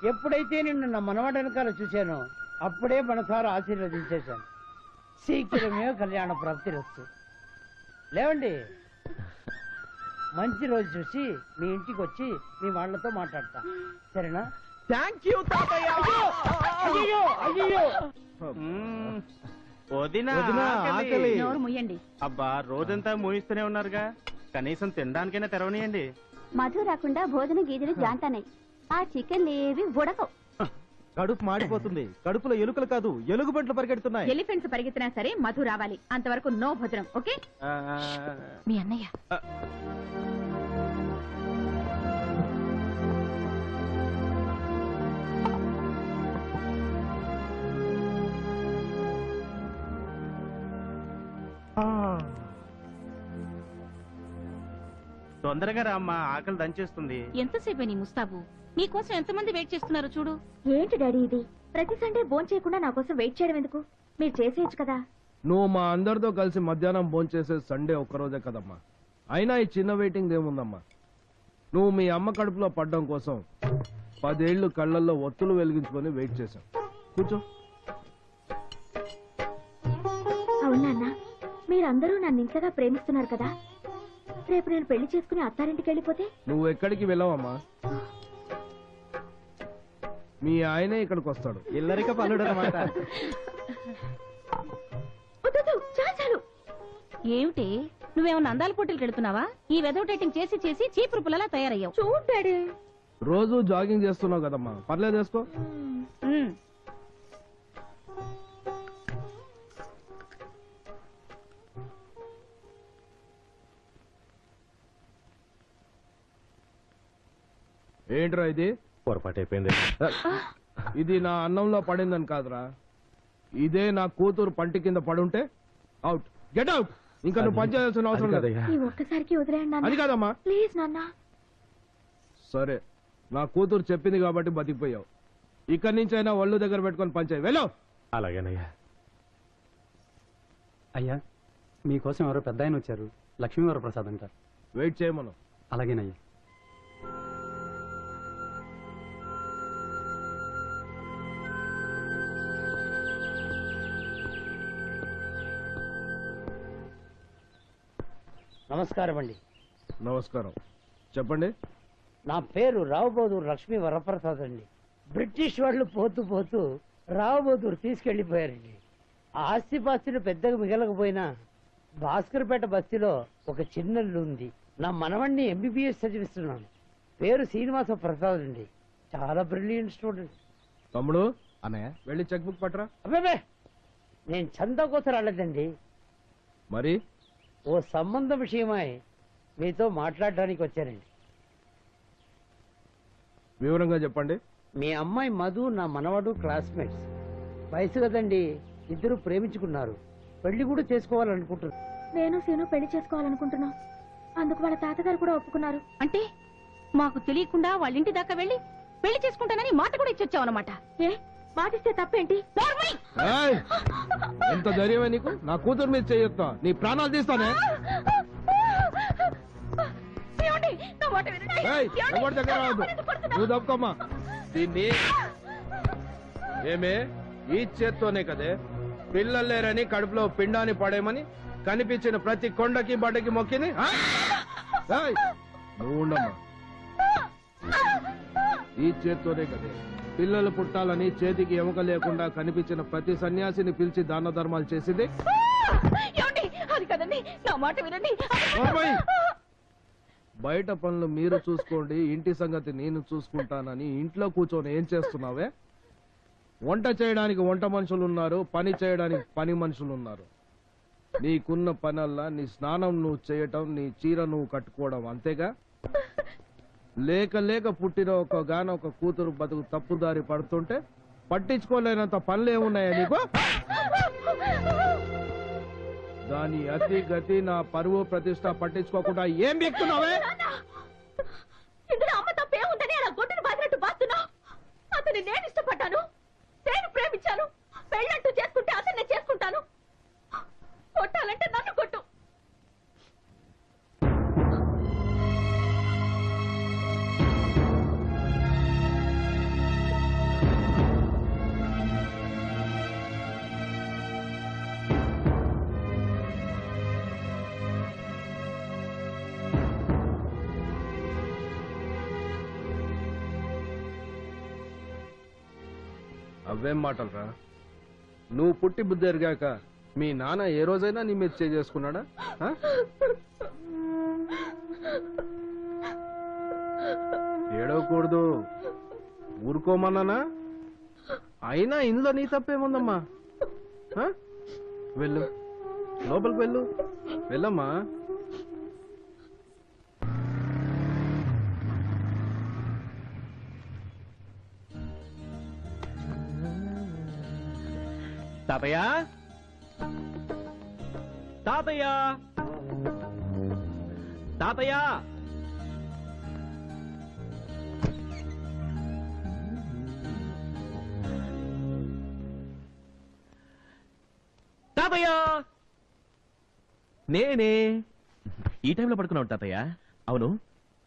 ఎప్పుడైతే నిన్ను నా మనవాడ వెనకాల చూశానో అప్పుడే మనసారా ఆశీర్వదించేశాను. శీఘ్రమే కళ్యాణ ప్రాప్తి రచ్చు. లేవండి, మంచి రోజు చూసి మీ ఇంటికి వచ్చి మీ వాళ్ళతో మాట్లాడతా, సరేనా? థ్యాంక్ యూ తాతయ్య. అయ్యో అయ్యో, అబ్బా రోజంతా మూయిస్తూనే ఉన్నారుగా, కనీసం తినడానికైనా తెరవనియండి. మధు రాకుండా భోజనం గీజలు జాంతానాయి. ఆ చికెన్ ఏవి ఉడకవు. కడుపు మాడిపోతుంది. కడుపులో ఎలుకలు కాదు, ఎలుగుబంట్లు పరిగెడుతున్నాయి. ఎలిఫెంట్స్ పరిగెత్తినా సరే మధు రావాలి. అంతవరకు నో భోజనం. ఓకే? మీ అన్నయ్య తొందరగా రామ్మా, ఆకలి దంచేస్తుంది. ఎంతసేపే నీ ముస్తాబు? నీకోసం ఎంతమంది వెయిట్ చేస్తున్నారో చూడు. ఏంటి డాడీ ఇది? ప్రతి సండే భోజనం చేయకుండా నా కోసం వెయిట్ చేయడం ఎందుకు? మీరు చేసేయచ్చు కదా. నువ్వు మా అందరితో కలిసి మధ్యాహ్నం భోంచేసే సండే ఒక్కరోజే కదమ్మా. అయినా ఈ చిన్న వెయిటింగ్ ఏముందమ్మా. నువ్వు మీ అమ్మ కడుపులో పడ్డం కోసం 10 ఏళ్లు కళ్ళల్లో ఒత్తులు వెలిగించుకొని వెయిట్ చేశాం. కూర్చో. అవునా, మీరందరూ నన్ను ఇంతగా ప్రేమిస్తున్నారు కదా. రేపు నేను పెళ్లి చేసుకుని అత్తారింటికి వెళ్ళిపోతే? నువ్వు ఎక్కడికి వెళ్ళావమ్మా. మీ ఆయనే ఇక్కడికి వస్తాడు. ఇల్లరిక పనుడు అన్నమాట. చాలు. ఏమిటి, నువ్వేమన్నా అందాల పోటీలకు వెళ్తున్నావా? ఈ వెదవ డేటింగ్ చేసి చేసి చీపురు పుల్లలా తయారయ్యావు. చూడు డాడీ, రోజు జాగింగ్ చేస్తున్నావు కదమ్మా, పర్లేదు వేసుకో. ఏంట్రా ఇది? పొరపాటు అయిపోయింది. ఇది నా అన్నంలో పడిందని కాదురా, ఇదే నా కూతురు పంటి కింద పడుంటే అవుట్. Get out. ఇంకా నువ్వు పని చేయాల్సిన అవసరం లేదు. ఈ ఒక్కసారికి వదిలేయండి. అది కాదమ్మా. ప్లీజ్ నాన్న. సరే, నా కూతురు చెప్పింది కాబట్టి బతికిపోయావు. ఇక్కడి నుంచి అయినా ఒళ్ళు దగ్గర పెట్టుకొని పనిచేయి. వెళ్ళు. అలాగేనయ్యా. అయ్యా, మీకోసం ఎవరో పెద్ద ఆయన వచ్చారు. లక్ష్మీవరప్రసాద్ అంటారు. వెయిట్ చేయమను. అలాగేనయ్యా. నమస్కారం అండి. నమస్కారం. చెప్పండి. నా పేరు రావుబోదూరు లక్ష్మీ వరప్రసాద్ అండి. బ్రిటిష్ వాళ్ళు పోతూ పోతూ రావుబోదూరు తీసుకెళ్లిపోయారండి. ఆస్తిపాస్తులు పెద్దగా మిగలకపోయినా భాస్కర్పేట బస్తీలో ఒక చిన్నల్లు ఉంది. నా మనవణ్ణి ఎంబీబీఎస్ చదివిస్తున్నాను. పేరు శ్రీనివాస ప్రసాద్ అండి. చాలా బ్రిలియంట్ స్టూడెంట్. తమ్ముడు, అన్నయ్య వెళ్ళి చెక్ బుక్ పట్టరా. అబ్బాబే, నేను చందా కోసం రాలేదండి. మరి ఓ సంబంధ విషయమై మీతో మాట్లాడడానికి వచ్చానండి. వివరంగా చెప్పండి. మీ అమ్మాయి మధు, నా మనవడు క్లాస్మేట్స్. వయసు కదండి, ఇద్దరు ప్రేమించుకున్నారు. పెళ్లి కూడా చేసుకోవాలనుకుంటున్నారు. నేను సీను పెళ్లి చేసుకోవాలనుకుంటున్నాం. అందుకు వాళ్ళ తాతగారు కూడా ఒప్పుకున్నారు. అంటే మాకు తెలియకుండా వాళ్ళ ఇంటి దాకా వెళ్ళి పెళ్లి చేసుకుంటానని మాట కూడా ఇచ్చొచ్చావు అనమాట. ఏ మాటిస్తే తప్పేంటి? ఏయ్! ఎంత ధైర్యమే నీకు? నా కూతురు మీద చేయొత్తా, నీ ప్రాణాలు తీస్తానే. ఏయ్, ఎవరి దగ్గర రావద్దు. నువ్వు తప్పుకోమ్మా. దీన్ని ఏమే ఈ చేత్తోనే కదే పిల్లలు లేరని కడుపులో పిండాన్ని పడేమని కనిపించిన ప్రతి కొండకి బట్టకి మొక్కింది. ఏయ్, నువ్వు ఉండమ్మా. ఈ చేత్తోనే కదే పిల్లలు పుట్టాలని చేతికి ఎముక లేకుండా కనిపించిన ప్రతి సన్యాసిని పిలిచి దాన ధర్మాలు చేసింది. బయట పనులు మీరు చూసుకోండి, ఇంటి సంగతి నేను చూసుకుంటానని ఇంట్లో కూర్చొని ఏం చేస్తున్నావే? వంట చేయడానికి వంట మనుషులు ఉన్నారు, పని చేయడానికి పని మనుషులు ఉన్నారు. నీకున్న పనల్లా నీ స్నానం నువ్వు చేయటం, నీ చీర నువ్వు కట్టుకోవడం, అంతేగా? లేక లేక పుట్టిన ఒక కూతురు బతుకు తప్పుదారి పడుతుంటే పట్టించుకోలేనంత పనులు ఏమున్నాయా నీకు? దాని అతి గతి నా పరువు ప్రతిష్ట పట్టించుకోకుండా ఏం వ్యక్తున్నావే? అమ్మ తప్పే ఉందని అలా గొడ్డును బాధినట్టు బాస్తున్నావు. అతన్ని నేను ఇష్టపడ్డాను, నేను ప్రేమించాను. పెళ్ళంటూ చేసుకుంటే అతన్ని చేసుకుంటాను. కొట్టాలంటే నన్ను కొట్టు. అవేం మాటలరా? నువ్వు పుట్టి బుద్ధి ఎరిగాక మీ నాన్న ఏ రోజైనా నీ మీద చేసుకున్నాడా? ఏడవకూడదు, ఊరుకోమన్నానా? అయినా ఇందులో నీ తప్పేముందమ్మా? వెళ్ళు, లోపలికి వెళ్ళు, వెళ్ళమ్మా. తాతయ్య, తాతయ్య, తాతయ్య, తాతయ్య, నేనే. ఈ టైంలో పడుకున్నావు తాతయ్య? అవును,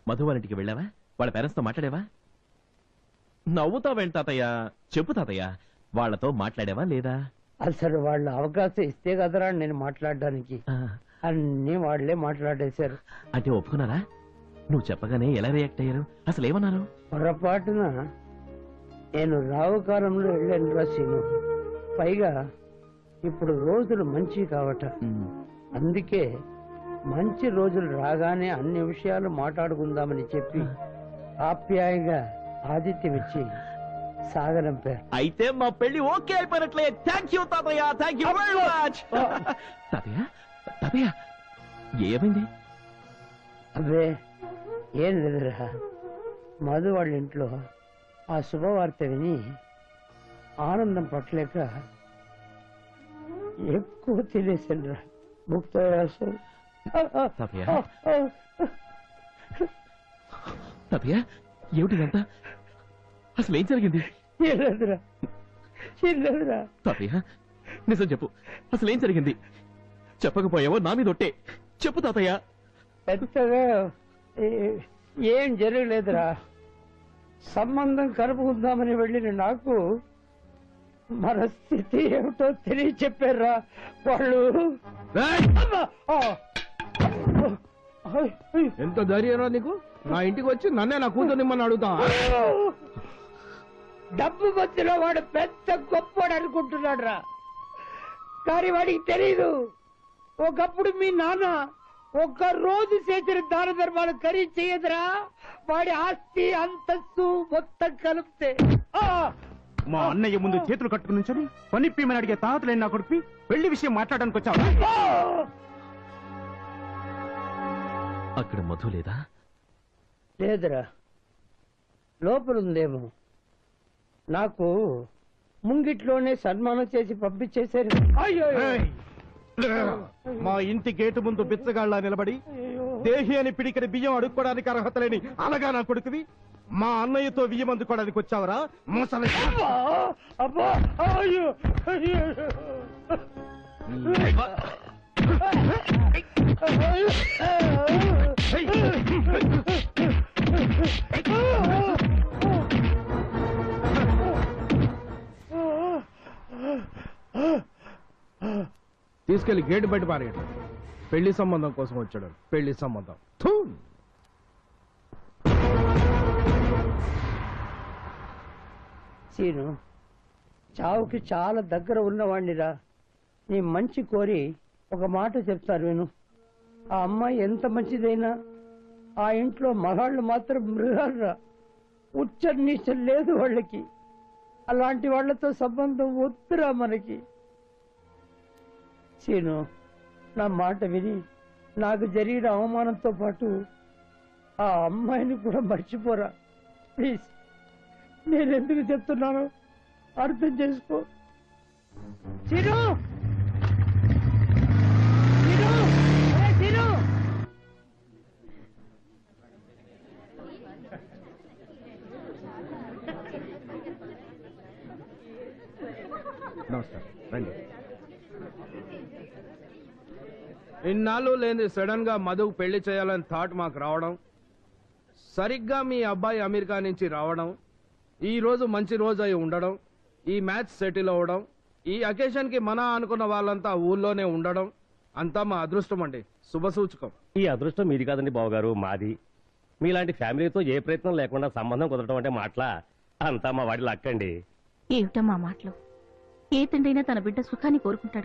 మధు వాళ్ళ ఇంటికి వెళ్ళావా? వాళ్ళ పేరెంట్స్ తో మాట్లాడావా? నవ్వుతావేంటి తాతయ్య? చెప్పు తాతయ్య, వాళ్ళతో మాట్లాడావా లేదా? అసలు వాళ్ళు అవకాశం ఇస్తే కదరా నేను మాట్లాడడానికి. అన్ని వాళ్లే మాట్లాడేశారు. అంటే ఒప్పుకున్నారా? నువ్వు చెప్పగానే ఎలా రియాక్ట్ అయ్యారు? అసలు ఏమన్నారు? పొరపాటున నేను రావు కాలంలో వెళ్ళాను రాశీను. పైగా ఇప్పుడు రోజులు మంచి కావట. అందుకే మంచి రోజులు రాగానే అన్ని విషయాలు మాట్లాడుకుందామని చెప్పి ఆప్యాయంగా ఆతిథ్యం ఇచ్చి సాగనంపారు. అయితే మా పెళ్లి ఓకే అయిపోయినట్లే. థ్యాంక్ యూ తాతయ్య, థ్యాంక్ యూ వెరీ మచ్. తాతయ్య, తాతయ్య, ఏమైంది? అబ్బే ఏం లేదురా, మధు వాళ్ళ ఇంట్లో ఆ శుభవార్త విని ఆనందం పట్టలేక ఎక్కువ తినేసానురా. తాతయ్య, తాతయ్య, ఏమిటి ఇదంతా? అసలు ఏం జరిగింది? తాతయ్య, నిజం చెప్పు, అసలు ఏం జరిగింది? చెప్పకపోయావో నా మీద ఒట్టే. చెప్పు తాతయ్య. పెద్దగా ఏం జరగలేదురా. సంబంధం కలుపుకుందామని వెళ్ళిన నాకు మన స్థితి ఏమిటో తెలియ చెప్పారా వాళ్ళు. ఎంత ధైర్యం నీకు? నా ఇంటికి వచ్చి నన్నే నా కూతురు నిమ్మని అడుగుతా? డబ్బు మధ్యలో వాడు పెద్ద గొప్పవాడు అనుకుంటున్నాడు రా, కానీ వాడికి తెలీదు ఒకప్పుడు మీ నాన్న ఒక్క రోజు చేసిన దాన ధర్మాలు ఖరీదు చేయదురా. వాడి ఆస్తి అంతస్తు మొత్తం కలిపితే. మా అన్నయ్య ముందు చేతులు కట్టుకుని నుంచొని పనిప్పమని అడిగే తాతలేని నా కొడుకు పెళ్లి విషయం మాట్లాడడానికి వచ్చావు. అక్కడ మధు లేదా? లేదురా, లోపలుందేమో. నాకు ముంగిట్లోనే సన్మానం చేసి పంపించేశారు. మా ఇంటి గేటు ముందు బిచ్చగాళ్ళ నిలబడి దేహి అని పిడికని బియ్యం అడుక్కోవడానికి అర్హత లేని అలాగా నా కొడుకువి మా అన్నయ్యతో బియ్యం అందుకోవడానికి వచ్చావరా? మోసలే. అబ్బా, అయ్యో, అయ్యో. తీసుకెళ్లి గేటు బయట పారేయడం. పెళ్లి సంబంధం కోసం వచ్చాడు. పెళ్లి సంబంధం. సీను, చావుకి చాలా దగ్గర ఉన్నవాణ్ణిరా. నీ మంచి కోరి ఒక మాట చెప్తారు విను. ఆ అమ్మాయి ఎంత మంచిదైనా ఆ ఇంట్లో మగాళ్ళు మాత్రం మృగాలురా. ఉచ్చ నీచం లేదు వాళ్ళకి. అలాంటి వాళ్లతో సంబంధం వద్దురా మనకి. సీను, నా మాట విని నాకు జరిగిన అవమానంతో పాటు ఆ అమ్మాయిని కూడా మర్చిపోరా ప్లీజ్. నేనెందుకు చెప్తున్నాను అర్థం చేసుకో. సీను, సీను, నమస్కారం, రండి. ఇన్నాళ్ళు లేని సడన్ గా మధుకు పెళ్లి చేయాలని థాట్ మాకు రావడం, సరిగ్గా మీ అబ్బాయి అమెరికా నుంచి రావడం, ఈ రోజు మంచి రోజు అయి ఉండడం, ఈ మ్యాచ్ సెటిల్ అవ్వడం, ఈ అకేషన్ కి మన అనుకున్న వాళ్ళంతా ఊళ్ళోనే ఉండడం అంతా మా అదృష్టం అండి. శుభ సూచకం. ఈ అదృష్టం మీది కాదండి బావగారు, మాది. మీలాంటి ఫ్యామిలీతో ఏ ప్రయత్నం లేకుండా సంబంధం కుదరటం అంటే మాటలా? అంతా మా వాడి లక్కండి. ఏమిటమ్మా మాటలు? ఏ తండ్రైనా తన బిడ్డ సుఖాన్ని కోరుకుంటాడు.